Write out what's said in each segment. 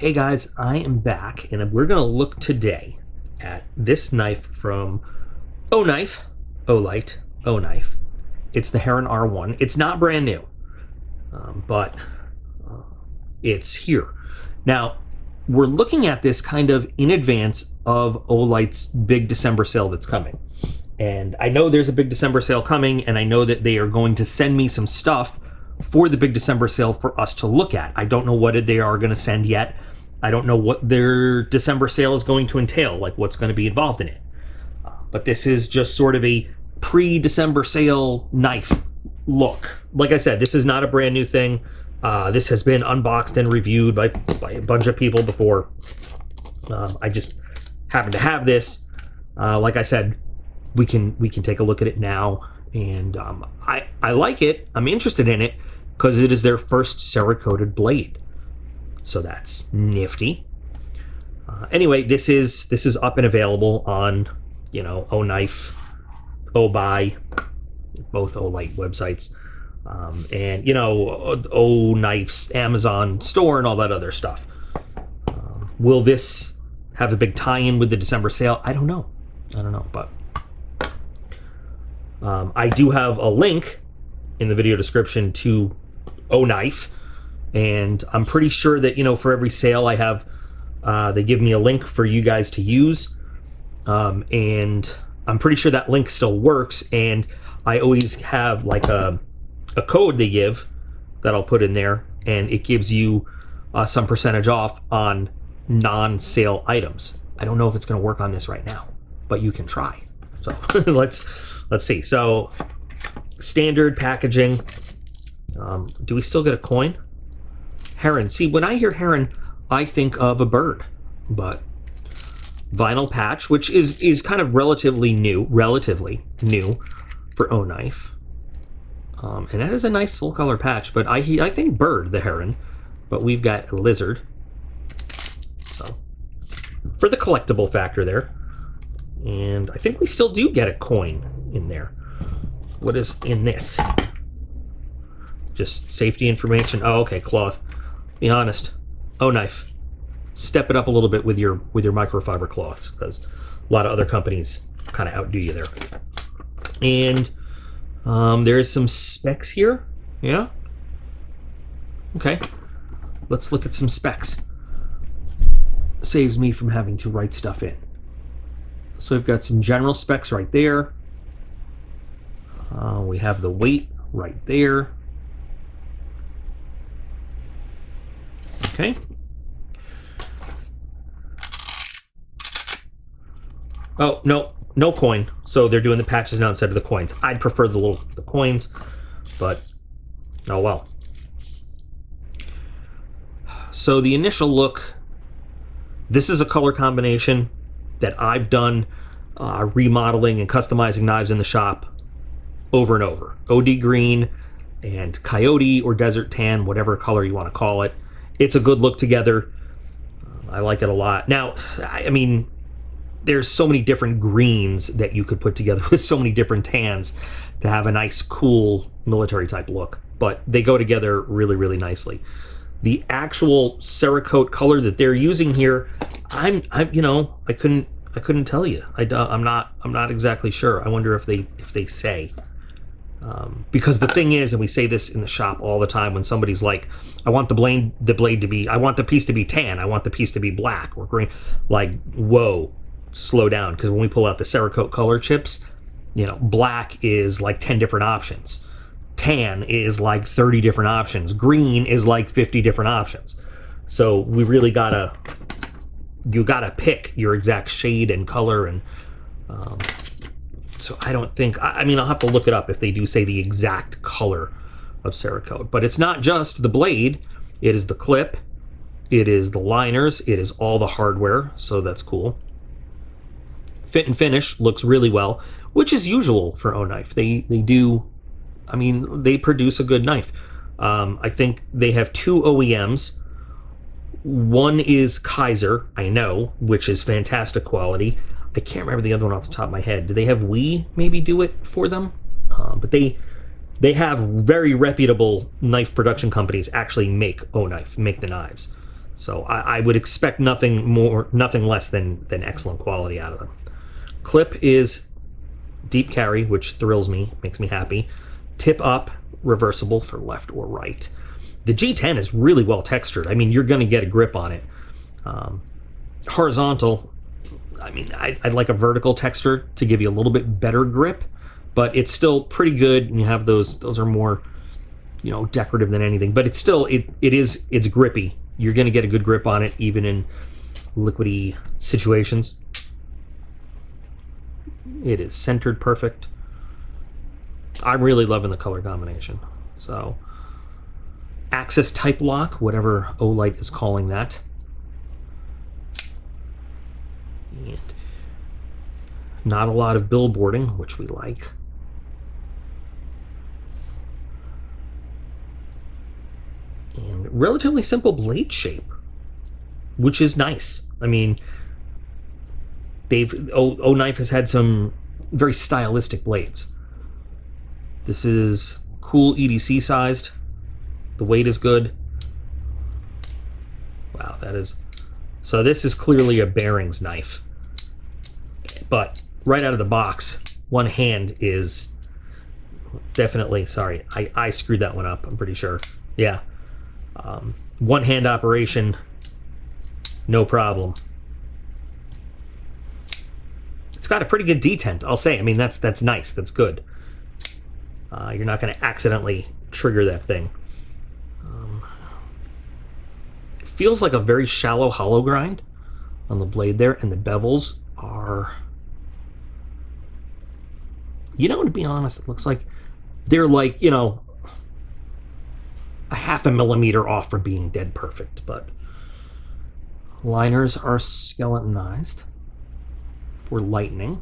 Hey guys, I am back and we're going to look today at this knife from Oknife, Olight, Oknife. It's the Heron R1. It's not brand new, but it's here. Now, we're looking at this kind of in advance of Olight's big December sale that's coming. And I know there's a big December sale coming, and I know that they are going to send me some stuff for the big December sale for us to look at. I don't know what they are going to send yet. I don't know what their December sale is going to entail, like what's going to be involved in it. But this is just sort of a pre-December sale knife look. Like I said, this is not a brand new thing. This has been unboxed and reviewed by a bunch of people before. I just happen to have this. Like I said, we can take a look at it now, and I like it. I'm interested in it because it is their first Cerakoted blade. So that's nifty. Anyway, this is up and available on, Oknife, Obuy, both Olight websites, and Oknife's Amazon store and all that other stuff. Will this have a big tie-in with the December sale? I don't know, but I do have a link in the video description to Oknife. And I'm pretty sure that, for every sale I have, they give me a link for you guys to use. And I'm pretty sure that link still works. And I always have like a code they give that I'll put in there. And it gives you some percentage off on non-sale items. I don't know if it's going to work on this right now, but you can try. So let's see. So standard packaging. Do we still get a coin? Heron. See, when I hear Heron, I think of a bird, but vinyl patch, which is kind of relatively new for Oknife. And that is a nice full color patch, but I think bird, the Heron, but we've got a lizard. So for the collectible factor there. And I think we still do get a coin in there. What is in this? Just safety information. Oh, okay, cloth. Be honest, Oknife, step it up a little bit with your microfiber cloths, because a lot of other companies kind of outdo you there. And there's some specs here. Yeah. Okay. Let's look at some specs. Saves me from having to write stuff in. So we've got some general specs right there. We have the weight right there. Okay. Oh, no coin. So they're doing the patches now instead of the coins. I'd prefer the coins, but oh well. So the initial look, this is a color combination that I've done remodeling and customizing knives in the shop over and over. OD green and coyote or desert tan, whatever color you want to call it. It's a good look together. I like it a lot. Now, I mean, there's so many different greens that you could put together with so many different tans to have a nice, cool military type look. But they go together really, really nicely. The actual Cerakote color that they're using here, I couldn't tell you. I'm not exactly sure. I wonder if they say. Because the thing is, and we say this in the shop all the time, when somebody's like, I want the blade to be, I want the piece to be tan, I want the piece to be black or green, like, whoa, slow down. Because when we pull out the Cerakote color chips, black is like 10 different options. Tan is like 30 different options. Green is like 50 different options. So we really you gotta pick your exact shade and color, and so I don't think, I mean, I'll have to look it up if they do say the exact color of Cerakote. But it's not just the blade, it is the clip, it is the liners, it is all the hardware, so that's cool. Fit and finish looks really well, which is usual for Oknife. They do, I mean, they produce a good knife. I think they have 2 OEMs. One is Kaiser, I know, which is fantastic quality. I can't remember the other one off the top of my head. Do they have We maybe do it for them? But they have very reputable knife production companies actually make Oknife, make the knives. So I would expect nothing less than excellent quality out of them. Clip is deep carry, which thrills me, makes me happy. Tip up, reversible for left or right. The G10 is really well textured. I mean, you're going to get a grip on it. Horizontal, I mean, I'd like a vertical texture to give you a little bit better grip, but it's still pretty good. And you have those are more, you know, decorative than anything. But it's still, it's grippy. You're going to get a good grip on it, even in liquidy situations. It is centered perfect. I'm really loving the color combination. So, Axis type lock, whatever Olight is calling that. And not a lot of billboarding, which we like. And relatively simple blade shape, which is nice. I mean, Oknife has had some very stylistic blades. This is cool EDC sized. The weight is good. Wow, that is... So this is clearly a bearings knife. But right out of the box, one hand is definitely... Sorry, I screwed that one up, I'm pretty sure. Yeah. One hand operation, no problem. It's got a pretty good detent, I'll say. I mean, that's nice, that's good. You're not going to accidentally trigger that thing. It feels like a very shallow hollow grind on the blade there, and the bevels are... You know, to be honest, it looks like they're like, you know, a half a millimeter off from being dead perfect, but liners are skeletonized for lightning.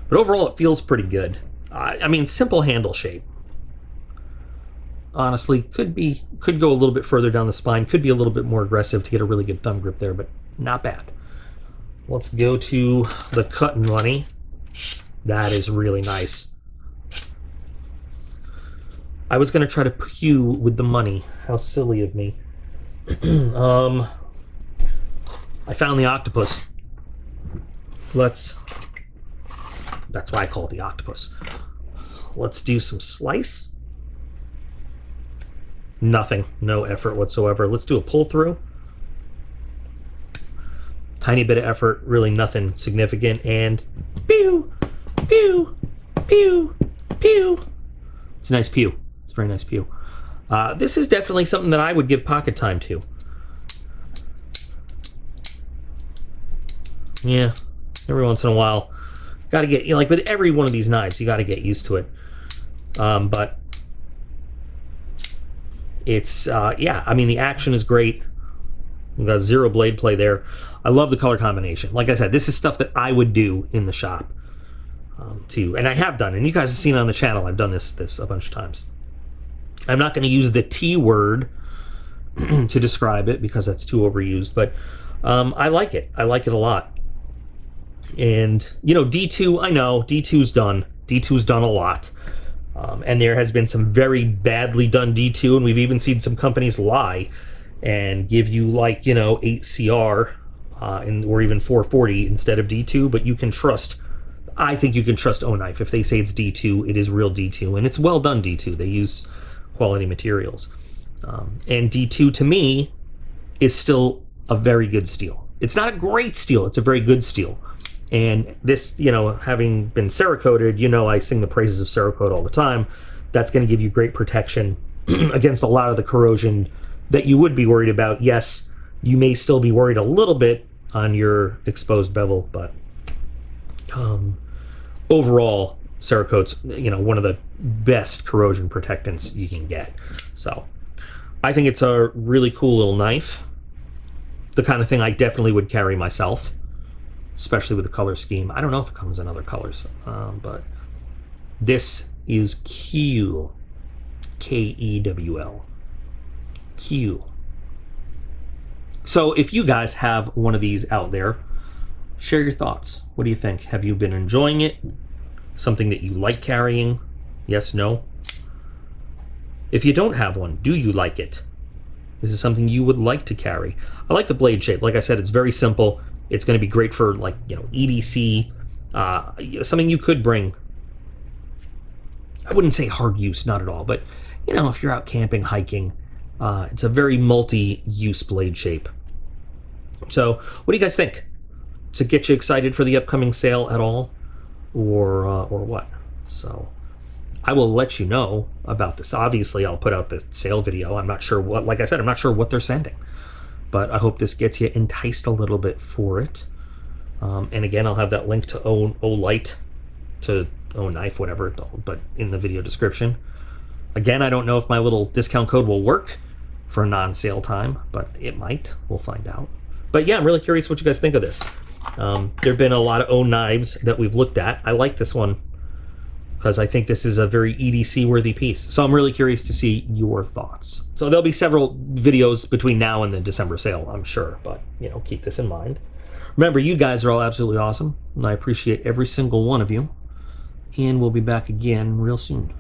But overall, it feels pretty good. I mean, simple handle shape. Honestly, could go a little bit further down the spine. Could be a little bit more aggressive to get a really good thumb grip there, but not bad. Let's go to the cut and money. That is really nice. I was going to try to pew with the money. How silly of me. I found the octopus. That's why I call it the octopus. Let's do some slice. Nothing. No effort whatsoever. Let's do a pull through. Tiny bit of effort. Really nothing significant. And pew! Pew! Pew! Pew! It's a nice pew. It's a very nice pew. This is definitely something that I would give pocket time to. Yeah. Every once in a while. Got to get, you know, like with every one of these knives, you got to get used to it. But it's, yeah, I mean, the action is great. We've got zero blade play there. I love the color combination. Like I said, this is stuff that I would do in the shop too. And I have done, and you guys have seen on the channel, I've done this a bunch of times. I'm not going to use the T word to describe it because that's too overused, but I like it. I like it a lot. And, you know, D2, I know, D2's done. D2's done a lot. And there has been some very badly done D2, and we've even seen some companies lie and give you, like, you know, 8CR or even 440 instead of D2, but you can trust, I think you can trust Oknife. If they say it's D2, it is real D2, and it's well done D2. They use quality materials. And D2, to me, is still a very good steel. It's not a great steel, it's a very good steel. And this, you know, having been Cerakoted, you know I sing the praises of Cerakote all the time. That's going to give you great protection against a lot of the corrosion that you would be worried about. Yes, you may still be worried a little bit on your exposed bevel, but overall, Cerakote's, you know, one of the best corrosion protectants you can get. So I think it's a really cool little knife. The kind of thing I definitely would carry myself, especially with the color scheme. I don't know if it comes in other colors, but this is Q. K-E-W-L. Q. So if you guys have one of these out there, share your thoughts. What do you think? Have you been enjoying it? Something that you like carrying? Yes, no? If you don't have one, do you like it? Is this something you would like to carry? I like the blade shape. Like I said, it's very simple. It's going to be great for, like, EDC, something you could bring. I wouldn't say hard use, not at all, but if you're out camping, hiking, it's a very multi-use blade shape. So what do you guys think? Does it get you excited for the upcoming sale at all, or what? So I will let you know about this. Obviously, I'll put out the sale video. I'm not sure what, like I said, I'm not sure what they're sending, but I hope this gets you enticed a little bit for it. And again, I'll have that link to Olight, to Oknife, whatever, but in the video description. Again, I don't know if my little discount code will work for non-sale time, but it might. We'll find out. But yeah, I'm really curious what you guys think of this. There have been a lot of knives that we've looked at. I like this one because I think this is a very EDC-worthy piece. So I'm really curious to see your thoughts. So there'll be several videos between now and the December sale, I'm sure, but keep this in mind. Remember, you guys are all absolutely awesome, and I appreciate every single one of you. And we'll be back again real soon.